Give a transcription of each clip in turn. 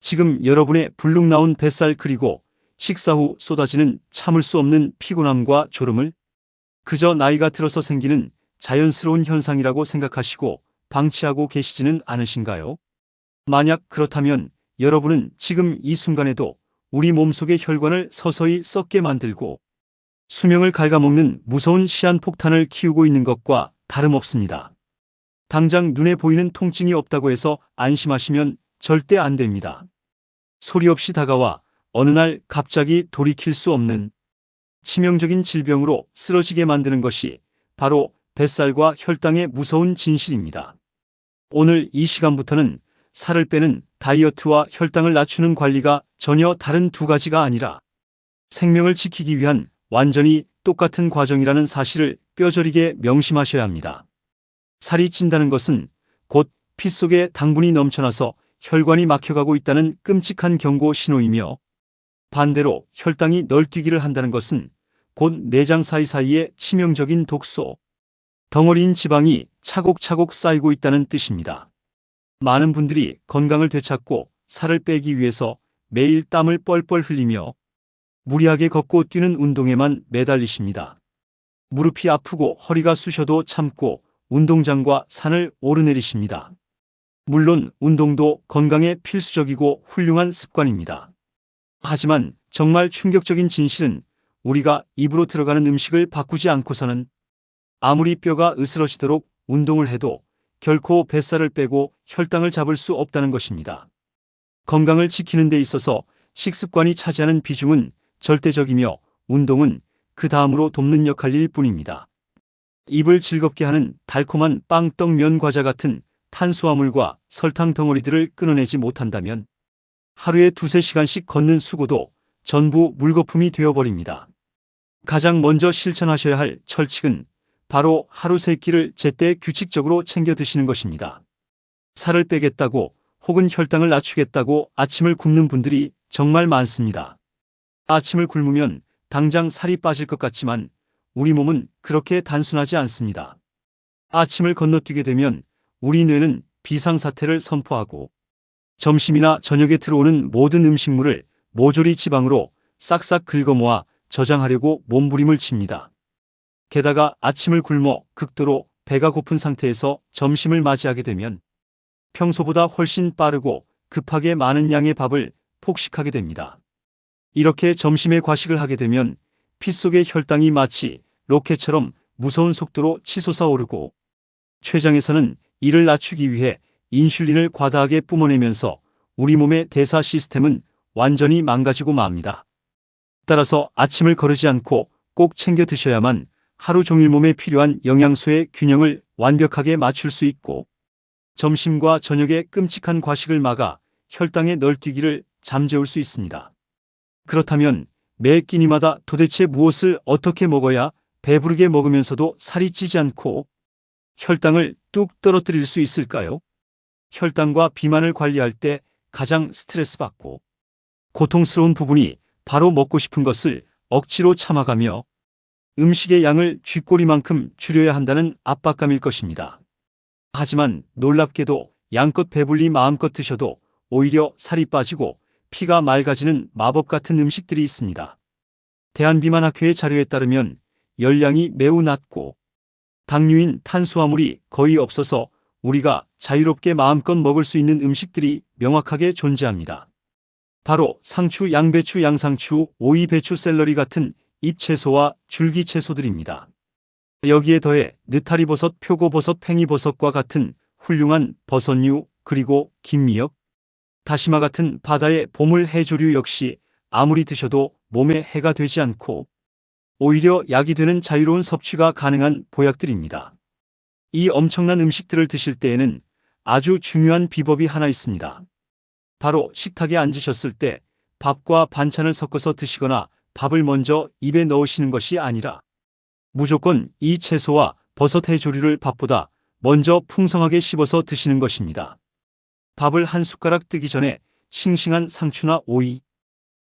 지금 여러분의 불룩 나온 뱃살 그리고 식사 후 쏟아지는 참을 수 없는 피곤함과 졸음을 그저 나이가 들어서 생기는 자연스러운 현상이라고 생각하시고 방치하고 계시지는 않으신가요? 만약 그렇다면 여러분은 지금 이 순간에도 우리 몸속의 혈관을 서서히 썩게 만들고 수명을 갉아먹는 무서운 시한폭탄을 키우고 있는 것과 다름없습니다. 당장 눈에 보이는 통증이 없다고 해서 안심하시면 절대 안 됩니다. 소리 없이 다가와 어느 날 갑자기 돌이킬 수 없는 치명적인 질병으로 쓰러지게 만드는 것이 바로 뱃살과 혈당의 무서운 진실입니다. 오늘 이 시간부터는 살을 빼는 다이어트와 혈당을 낮추는 관리가 전혀 다른 두 가지가 아니라 생명을 지키기 위한 완전히 똑같은 과정이라는 사실을 뼈저리게 명심하셔야 합니다. 살이 찐다는 것은 곧 피 속에 당분이 넘쳐나서 혈관이 막혀가고 있다는 끔찍한 경고 신호이며, 반대로 혈당이 널뛰기를 한다는 것은 곧 내장 사이사이에 치명적인 독소, 덩어리인 지방이 차곡차곡 쌓이고 있다는 뜻입니다. 많은 분들이 건강을 되찾고 살을 빼기 위해서 매일 땀을 뻘뻘 흘리며 무리하게 걷고 뛰는 운동에만 매달리십니다. 무릎이 아프고 허리가 쑤셔도 참고 운동장과 산을 오르내리십니다. 물론 운동도 건강에 필수적이고 훌륭한 습관입니다. 하지만 정말 충격적인 진실은 우리가 입으로 들어가는 음식을 바꾸지 않고서는 아무리 뼈가 으스러지도록 운동을 해도 결코 뱃살을 빼고 혈당을 잡을 수 없다는 것입니다. 건강을 지키는 데 있어서 식습관이 차지하는 비중은 절대적이며 운동은 그 다음으로 돕는 역할일 뿐입니다. 입을 즐겁게 하는 달콤한 빵, 떡, 면, 과자 같은 탄수화물과 설탕 덩어리들을 끊어내지 못한다면 하루에 2~3시간씩 걷는 수고도 전부 물거품이 되어버립니다. 가장 먼저 실천하셔야 할 철칙은 바로 하루 3끼를 제때 규칙적으로 챙겨 드시는 것입니다. 살을 빼겠다고 혹은 혈당을 낮추겠다고 아침을 굶는 분들이 정말 많습니다. 아침을 굶으면 당장 살이 빠질 것 같지만 우리 몸은 그렇게 단순하지 않습니다. 아침을 건너뛰게 되면 우리 뇌는 비상사태를 선포하고 점심이나 저녁에 들어오는 모든 음식물을 모조리 지방으로 싹싹 긁어모아 저장하려고 몸부림을 칩니다. 게다가 아침을 굶어 극도로 배가 고픈 상태에서 점심을 맞이하게 되면 평소보다 훨씬 빠르고 급하게 많은 양의 밥을 폭식하게 됩니다. 이렇게 점심에 과식을 하게 되면 피 속의 혈당이 마치 로켓처럼 무서운 속도로 치솟아 오르고 췌장에서는 이를 낮추기 위해 인슐린을 과다하게 뿜어내면서 우리 몸의 대사 시스템은 완전히 망가지고 맙니다. 따라서 아침을 거르지 않고 꼭 챙겨 드셔야만 하루 종일 몸에 필요한 영양소의 균형을 완벽하게 맞출 수 있고 점심과 저녁에 끔찍한 과식을 막아 혈당의 널뛰기를 잠재울 수 있습니다. 그렇다면 매 끼니마다 도대체 무엇을 어떻게 먹어야 배부르게 먹으면서도 살이 찌지 않고 혈당을 뚝 떨어뜨릴 수 있을까요? 혈당과 비만을 관리할 때 가장 스트레스 받고 고통스러운 부분이 바로 먹고 싶은 것을 억지로 참아가며 음식의 양을 쥐꼬리만큼 줄여야 한다는 압박감일 것입니다. 하지만 놀랍게도 양껏 배불리 마음껏 드셔도 오히려 살이 빠지고 피가 맑아지는 마법 같은 음식들이 있습니다. 대한비만학회의 자료에 따르면 열량이 매우 낮고 당류인 탄수화물이 거의 없어서 우리가 자유롭게 마음껏 먹을 수 있는 음식들이 명확하게 존재합니다. 바로 상추, 양배추, 양상추, 오이, 배추, 샐러리 같은 잎채소와 줄기채소들입니다. 여기에 더해 느타리버섯, 표고버섯, 팽이버섯과 같은 훌륭한 버섯류, 그리고 김미역, 다시마 같은 바다의 보물 해조류 역시 아무리 드셔도 몸에 해가 되지 않고 오히려 약이 되는 자유로운 섭취가 가능한 보약들입니다. 이 엄청난 음식들을 드실 때에는 아주 중요한 비법이 하나 있습니다. 바로 식탁에 앉으셨을 때 밥과 반찬을 섞어서 드시거나 밥을 먼저 입에 넣으시는 것이 아니라 무조건 이 채소와 버섯 해조류를 밥보다 먼저 풍성하게 씹어서 드시는 것입니다. 밥을 한 숟가락 뜨기 전에 싱싱한 상추나 오이,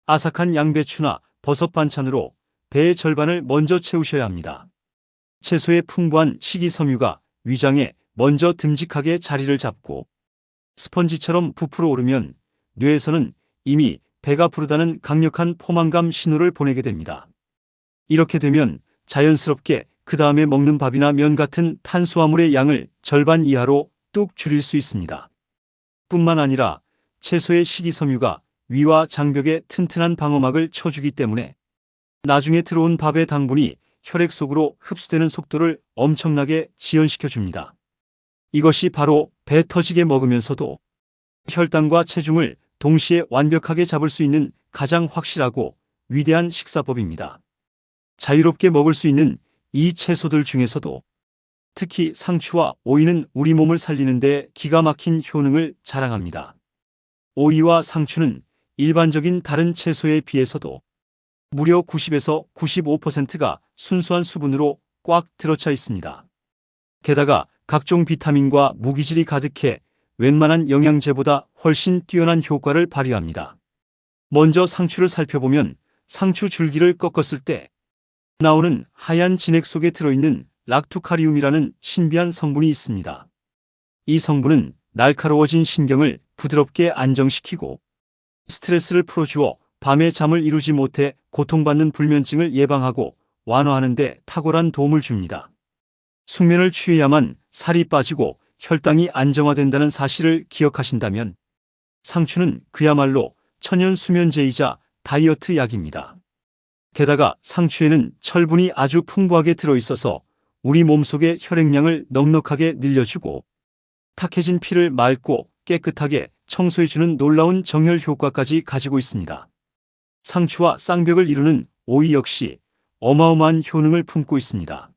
아삭한 양배추나 버섯 반찬으로 배의 절반을 먼저 채우셔야 합니다. 채소의 풍부한 식이섬유가 위장에 먼저 듬직하게 자리를 잡고 스펀지처럼 부풀어 오르면 뇌에서는 이미 배가 부르다는 강력한 포만감 신호를 보내게 됩니다. 이렇게 되면 자연스럽게 그 다음에 먹는 밥이나 면 같은 탄수화물의 양을 절반 이하로 뚝 줄일 수 있습니다. 뿐만 아니라 채소의 식이섬유가 위와 장벽에 튼튼한 방어막을 쳐주기 때문에 나중에 들어온 밥의 당분이 혈액 속으로 흡수되는 속도를 엄청나게 지연시켜 줍니다. 이것이 바로 배 터지게 먹으면서도 혈당과 체중을 동시에 완벽하게 잡을 수 있는 가장 확실하고 위대한 식사법입니다. 자유롭게 먹을 수 있는 이 채소들 중에서도 특히 상추와 오이는 우리 몸을 살리는 데 기가 막힌 효능을 자랑합니다. 오이와 상추는 일반적인 다른 채소에 비해서도 무려 90에서 95%가 순수한 수분으로 꽉 들어차 있습니다. 게다가 각종 비타민과 무기질이 가득해 웬만한 영양제보다 훨씬 뛰어난 효과를 발휘합니다. 먼저 상추를 살펴보면 상추 줄기를 꺾었을 때 나오는 하얀 진액 속에 들어있는 락투카리움이라는 신비한 성분이 있습니다. 이 성분은 날카로워진 신경을 부드럽게 안정시키고 스트레스를 풀어주어 밤에 잠을 이루지 못해 고통받는 불면증을 예방하고 완화하는 데 탁월한 도움을 줍니다. 숙면을 취해야만 살이 빠지고 혈당이 안정화된다는 사실을 기억하신다면 상추는 그야말로 천연 수면제이자 다이어트 약입니다. 게다가 상추에는 철분이 아주 풍부하게 들어있어서 우리 몸속의 혈액량을 넉넉하게 늘려주고 탁해진 피를 맑고 깨끗하게 청소해주는 놀라운 정혈 효과까지 가지고 있습니다. 상추와 쌍벽을 이루는 오이 역시 어마어마한 효능을 품고 있습니다.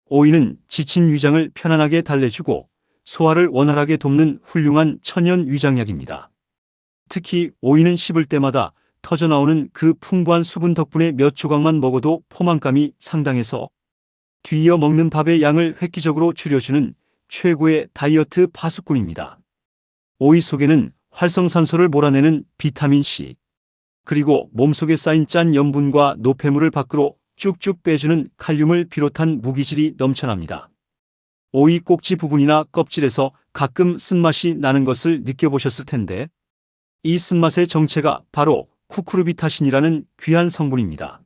오이는 지친 위장을 편안하게 달래주고 소화를 원활하게 돕는 훌륭한 천연 위장약입니다. 특히 오이는 씹을 때마다 터져나오는 그 풍부한 수분 덕분에 몇 조각만 먹어도 포만감이 상당해서 뒤이어 먹는 밥의 양을 획기적으로 줄여주는 최고의 다이어트 파수꾼입니다. 오이 속에는 활성산소를 몰아내는 비타민C, 그리고 몸속에 쌓인 짠 염분과 노폐물을 밖으로 쭉쭉 빼주는 칼륨을 비롯한 무기질이 넘쳐납니다. 오이 꼭지 부분이나 껍질에서 가끔 쓴맛이 나는 것을 느껴보셨을 텐데 이 쓴맛의 정체가 바로 쿠쿠르비타신이라는 귀한 성분입니다.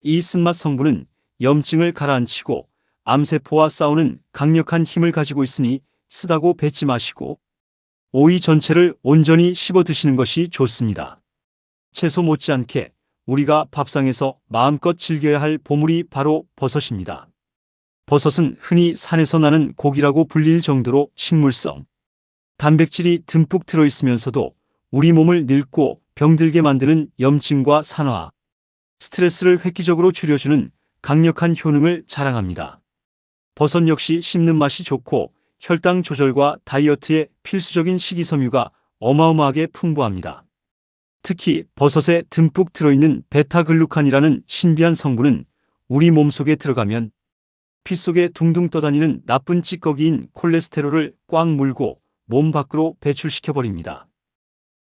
이 쓴맛 성분은 염증을 가라앉히고 암세포와 싸우는 강력한 힘을 가지고 있으니 쓰다고 뱉지 마시고 오이 전체를 온전히 씹어 드시는 것이 좋습니다. 채소 못지않게 우리가 밥상에서 마음껏 즐겨야 할 보물이 바로 버섯입니다. 버섯은 흔히 산에서 나는 고기라고 불릴 정도로 식물성, 단백질이 듬뿍 들어있으면서도 우리 몸을 늙고 병들게 만드는 염증과 산화, 스트레스를 획기적으로 줄여주는 강력한 효능을 자랑합니다. 버섯 역시 씹는 맛이 좋고 혈당 조절과 다이어트에 필수적인 식이섬유가 어마어마하게 풍부합니다. 특히 버섯에 듬뿍 들어있는 베타글루칸이라는 신비한 성분은 우리 몸속에 들어가면 피 속에 둥둥 떠다니는 나쁜 찌꺼기인 콜레스테롤을 꽉 물고 몸 밖으로 배출시켜버립니다.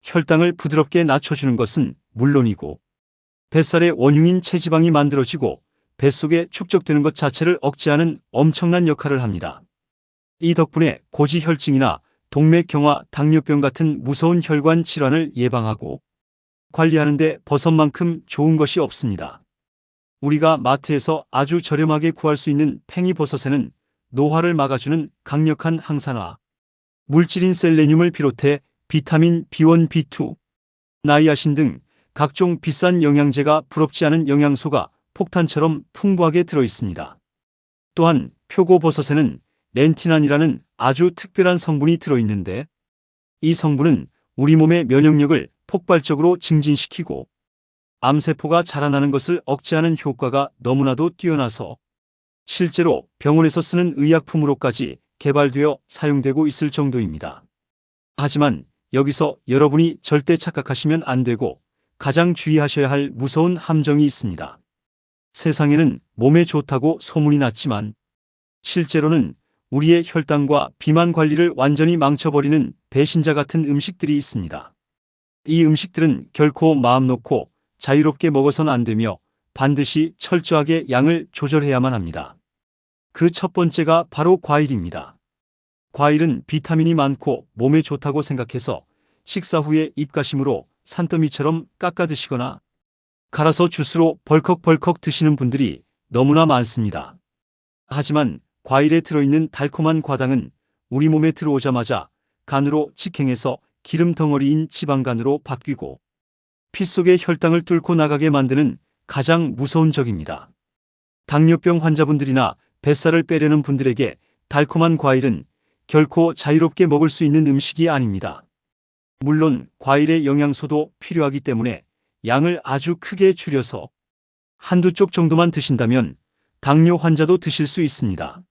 혈당을 부드럽게 낮춰주는 것은 물론이고 뱃살의 원흉인 체지방이 만들어지고 뱃속에 축적되는 것 자체를 억제하는 엄청난 역할을 합니다. 이 덕분에 고지혈증이나 동맥경화, 당뇨병 같은 무서운 혈관 질환을 예방하고 관리하는 데 버섯만큼 좋은 것이 없습니다. 우리가 마트에서 아주 저렴하게 구할 수 있는 팽이버섯에는 노화를 막아주는 강력한 항산화, 물질인 셀레늄을 비롯해 비타민 B1, B2, 나이아신 등 각종 비싼 영양제가 부럽지 않은 영양소가 폭탄처럼 풍부하게 들어있습니다. 또한 표고버섯에는 렌티난이라는 아주 특별한 성분이 들어있는데 이 성분은 우리 몸의 면역력을 폭발적으로 증진시키고 암세포가 자라나는 것을 억제하는 효과가 너무나도 뛰어나서 실제로 병원에서 쓰는 의약품으로까지 개발되어 사용되고 있을 정도입니다. 하지만 여기서 여러분이 절대 착각하시면 안 되고 가장 주의하셔야 할 무서운 함정이 있습니다. 세상에는 몸에 좋다고 소문이 났지만 실제로는 우리의 혈당과 비만 관리를 완전히 망쳐버리는 배신자 같은 음식들이 있습니다. 이 음식들은 결코 마음 놓고 자유롭게 먹어선 안 되며 반드시 철저하게 양을 조절해야만 합니다. 그 첫 번째가 바로 과일입니다. 과일은 비타민이 많고 몸에 좋다고 생각해서 식사 후에 입가심으로 산더미처럼 깎아 드시거나 갈아서 주스로 벌컥벌컥 드시는 분들이 너무나 많습니다. 하지만 과일에 들어있는 달콤한 과당은 우리 몸에 들어오자마자 간으로 직행해서 기름 덩어리인 지방간으로 바뀌고 피 속의 혈당을 뚫고 나가게 만드는 가장 무서운 적입니다. 당뇨병 환자분들이나 뱃살을 빼려는 분들에게 달콤한 과일은 결코 자유롭게 먹을 수 있는 음식이 아닙니다. 물론 과일의 영양소도 필요하기 때문에 양을 아주 크게 줄여서 한두 쪽 정도만 드신다면 당뇨 환자도 드실 수 있습니다.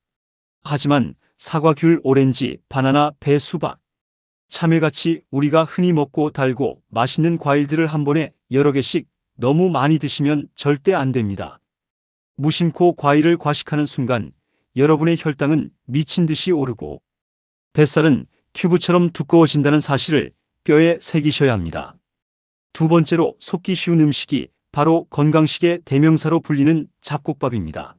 하지만 사과, 귤, 오렌지, 바나나, 배, 수박, 참외같이 우리가 흔히 먹고 달고 맛있는 과일들을 한 번에 여러 개씩 너무 많이 드시면 절대 안 됩니다. 무심코 과일을 과식하는 순간 여러분의 혈당은 미친 듯이 오르고 뱃살은 큐브처럼 두꺼워진다는 사실을 뼈에 새기셔야 합니다. 두 번째로 속기 쉬운 음식이 바로 건강식의 대명사로 불리는 잡곡밥입니다.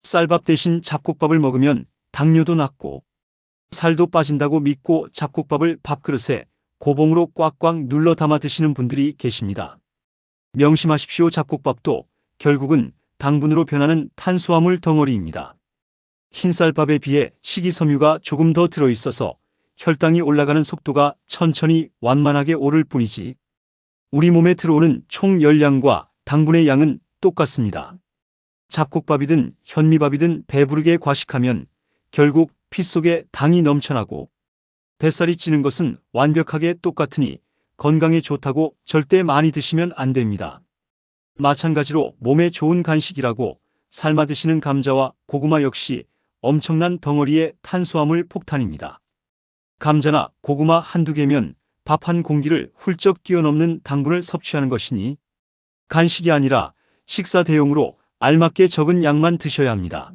쌀밥 대신 잡곡밥을 먹으면 당뇨도 낫고 살도 빠진다고 믿고 잡곡밥을 밥그릇에 고봉으로 꽉꽉 눌러 담아 드시는 분들이 계십니다. 명심하십시오. 잡곡밥도 결국은 당분으로 변하는 탄수화물 덩어리입니다. 흰쌀밥에 비해 식이섬유가 조금 더 들어있어서 혈당이 올라가는 속도가 천천히 완만하게 오를 뿐이지 우리 몸에 들어오는 총 열량과 당분의 양은 똑같습니다. 잡곡밥이든 현미밥이든 배부르게 과식하면 결국 피 속에 당이 넘쳐나고 뱃살이 찌는 것은 완벽하게 똑같으니 건강에 좋다고 절대 많이 드시면 안 됩니다. 마찬가지로 몸에 좋은 간식이라고 삶아 드시는 감자와 고구마 역시 엄청난 덩어리의 탄수화물 폭탄입니다. 감자나 고구마 한두 개면 밥 한 공기를 훌쩍 뛰어넘는 당분을 섭취하는 것이니 간식이 아니라 식사 대용으로 알맞게 적은 양만 드셔야 합니다.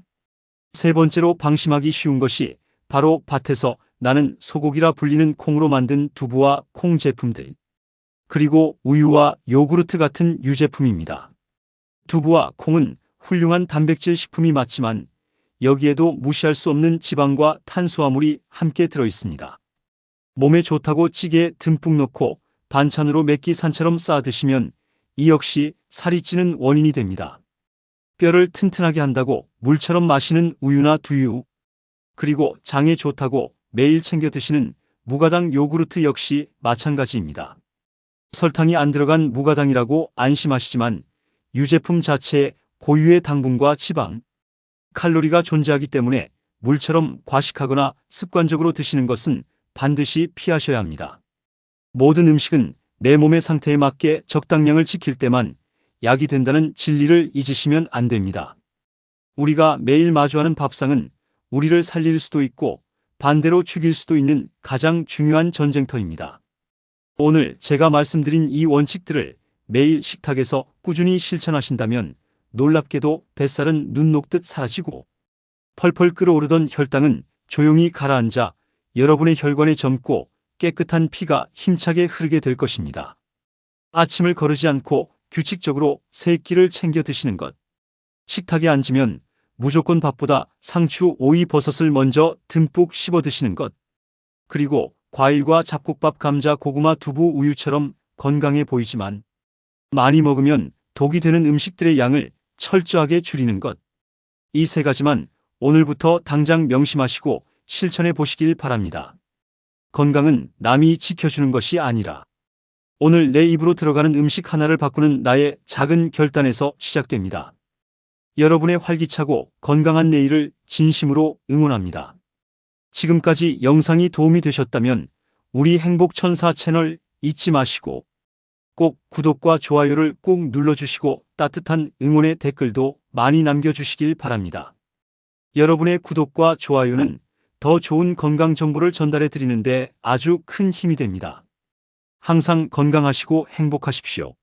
세 번째로 방심하기 쉬운 것이 바로 밭에서 나는 소고기라 불리는 콩으로 만든 두부와 콩 제품들, 그리고 우유와 요구르트 같은 유제품입니다. 두부와 콩은 훌륭한 단백질 식품이 맞지만 여기에도 무시할 수 없는 지방과 탄수화물이 함께 들어있습니다. 몸에 좋다고 찌개에 듬뿍 넣고 반찬으로 몇 끼 산처럼 쌓아 드시면 이 역시 살이 찌는 원인이 됩니다. 뼈를 튼튼하게 한다고 물처럼 마시는 우유나 두유, 그리고 장에 좋다고 매일 챙겨 드시는 무가당 요구르트 역시 마찬가지입니다. 설탕이 안 들어간 무가당이라고 안심하시지만 유제품 자체에 고유의 당분과 지방, 칼로리가 존재하기 때문에 물처럼 과식하거나 습관적으로 드시는 것은 반드시 피하셔야 합니다. 모든 음식은 내 몸의 상태에 맞게 적당량을 지킬 때만 약이 된다는 진리를 잊으시면 안 됩니다. 우리가 매일 마주하는 밥상은 우리를 살릴 수도 있고 반대로 죽일 수도 있는 가장 중요한 전쟁터입니다. 오늘 제가 말씀드린 이 원칙들을 매일 식탁에서 꾸준히 실천하신다면 놀랍게도 뱃살은 눈 녹듯 사라지고 펄펄 끓어오르던 혈당은 조용히 가라앉아 여러분의 혈관에 젊고 깨끗한 피가 힘차게 흐르게 될 것입니다. 아침을 거르지 않고 규칙적으로 세 끼를 챙겨 드시는 것. 식탁에 앉으면 무조건 밥보다 상추, 오이, 버섯을 먼저 듬뿍 씹어 드시는 것. 그리고 과일과 잡곡밥, 감자, 고구마, 두부, 우유처럼 건강해 보이지만 많이 먹으면 독이 되는 음식들의 양을 철저하게 줄이는 것. 이 세 가지만 오늘부터 당장 명심하시고 실천해 보시길 바랍니다. 건강은 남이 지켜주는 것이 아니라 오늘 내 입으로 들어가는 음식 하나를 바꾸는 나의 작은 결단에서 시작됩니다. 여러분의 활기차고 건강한 내일을 진심으로 응원합니다. 지금까지 영상이 도움이 되셨다면 우리 행복천사 채널 잊지 마시고 꼭 구독과 좋아요를 꾹 눌러주시고 따뜻한 응원의 댓글도 많이 남겨주시길 바랍니다. 여러분의 구독과 좋아요는 더 좋은 건강 정보를 전달해 드리는데 아주 큰 힘이 됩니다. 항상 건강하시고 행복하십시오.